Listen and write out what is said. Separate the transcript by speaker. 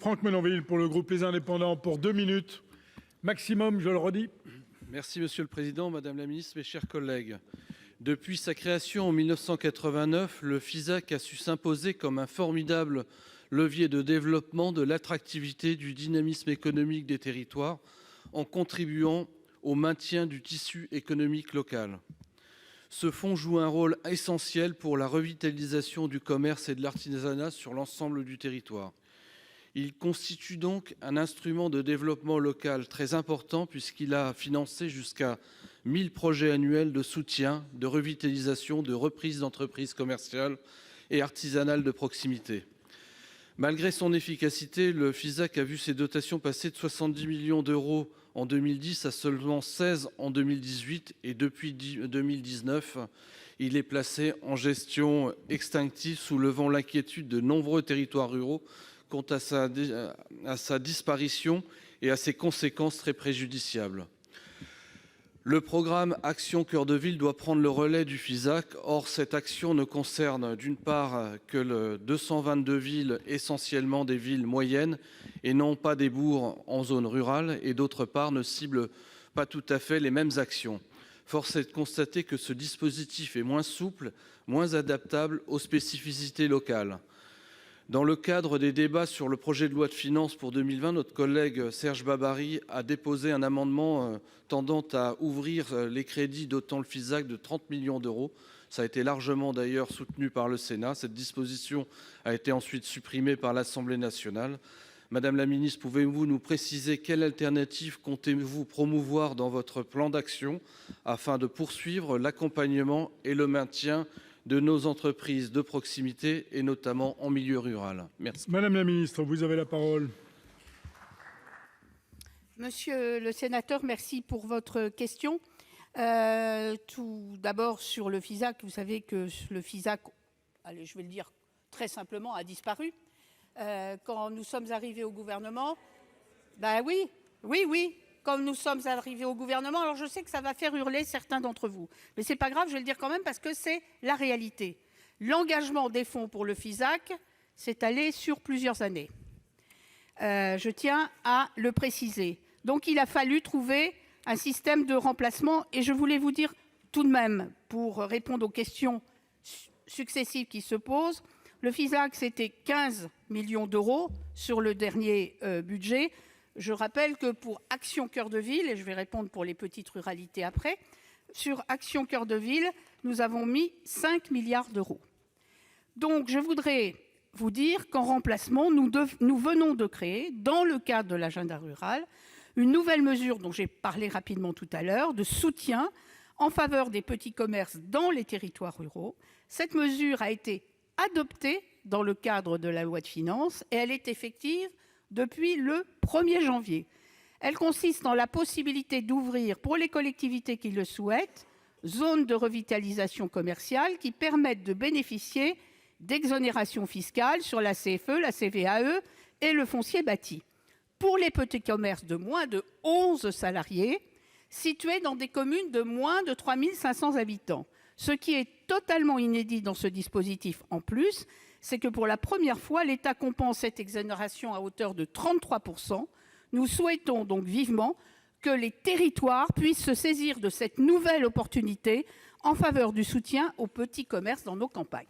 Speaker 1: Franck Menonville pour le groupe Les Indépendants pour 2 minutes maximum, je le redis.
Speaker 2: Merci Monsieur le Président, Madame la Ministre, mes chers collègues. Depuis sa création en 1989, le FISAC a su s'imposer comme un formidable levier de développement de l'attractivité, du dynamisme économique des territoires, en contribuant au maintien du tissu économique local. Ce fonds joue un rôle essentiel pour la revitalisation du commerce et de l'artisanat sur l'ensemble du territoire. Il constitue donc un instrument de développement local très important puisqu'il a financé jusqu'à 1000 projets annuels de soutien, de revitalisation, de reprise d'entreprises commerciales et artisanales de proximité. Malgré son efficacité, le FISAC a vu ses dotations passer de 70 millions d'euros en 2010 à seulement 16 en 2018 et depuis 2019, il est placé en gestion extinctive, soulevant l'inquiétude de nombreux territoires ruraux quant à sa disparition et à ses conséquences très préjudiciables. Le programme Action Cœur de Ville doit prendre le relais du FISAC. Or, cette action ne concerne d'une part que 222 villes, essentiellement des villes moyennes, et non pas des bourgs en zone rurale, et d'autre part ne cible pas tout à fait les mêmes actions. Force est de constater que ce dispositif est moins souple, moins adaptable aux spécificités locales. Dans le cadre des débats sur le projet de loi de finances pour 2020, notre collègue Serge Babary a déposé un amendement tendant à ouvrir les crédits dotant le FISAC de 30 millions d'euros. Ça a été largement d'ailleurs soutenu par le Sénat. Cette disposition a été ensuite supprimée par l'Assemblée nationale. Madame la ministre, pouvez-vous nous préciser quelle alternative comptez-vous promouvoir dans votre plan d'action afin de poursuivre l'accompagnement et le maintien de nos entreprises de proximité et notamment en milieu rural? Merci.
Speaker 1: Madame la ministre, vous avez la parole.
Speaker 3: Monsieur le sénateur, merci pour votre question. Tout d'abord sur le FISAC, vous savez que le FISAC, allez, je vais le dire très simplement, a disparu. Quand nous sommes arrivés au gouvernement, oui, quand nous sommes arrivés au gouvernement, alors je sais que ça va faire hurler certains d'entre vous, mais c'est pas grave, je vais le dire quand même parce que c'est la réalité. L'engagement des fonds pour le FISAC s'est allé sur plusieurs années. Je tiens à le préciser. Donc il a fallu trouver un système de remplacement et je voulais vous dire tout de même, pour répondre aux questions successives qui se posent, le FISAC c'était 15 millions d'euros sur le dernier budget. Je rappelle que pour Action Cœur de Ville, et je vais répondre pour les petites ruralités après, sur Action Cœur de Ville, nous avons mis 5 milliards d'euros. Donc je voudrais vous dire qu'en remplacement, nous venons de créer, dans le cadre de l'agenda rural, une nouvelle mesure dont j'ai parlé rapidement tout à l'heure, de soutien en faveur des petits commerces dans les territoires ruraux. Cette mesure a été adoptée dans le cadre de la loi de finances et elle est effective depuis le 1er janvier. Elle consiste en la possibilité d'ouvrir, pour les collectivités qui le souhaitent, zones de revitalisation commerciale qui permettent de bénéficier d'exonérations fiscales sur la CFE, la CVAE et le foncier bâti. Pour les petits commerces de moins de 11 salariés, situés dans des communes de moins de 3 500 habitants. Ce qui est totalement inédit dans ce dispositif en plus, c'est que pour la première fois, l'État compense cette exonération à hauteur de 33%. Nous souhaitons donc vivement que les territoires puissent se saisir de cette nouvelle opportunité en faveur du soutien aux petits commerces dans nos campagnes.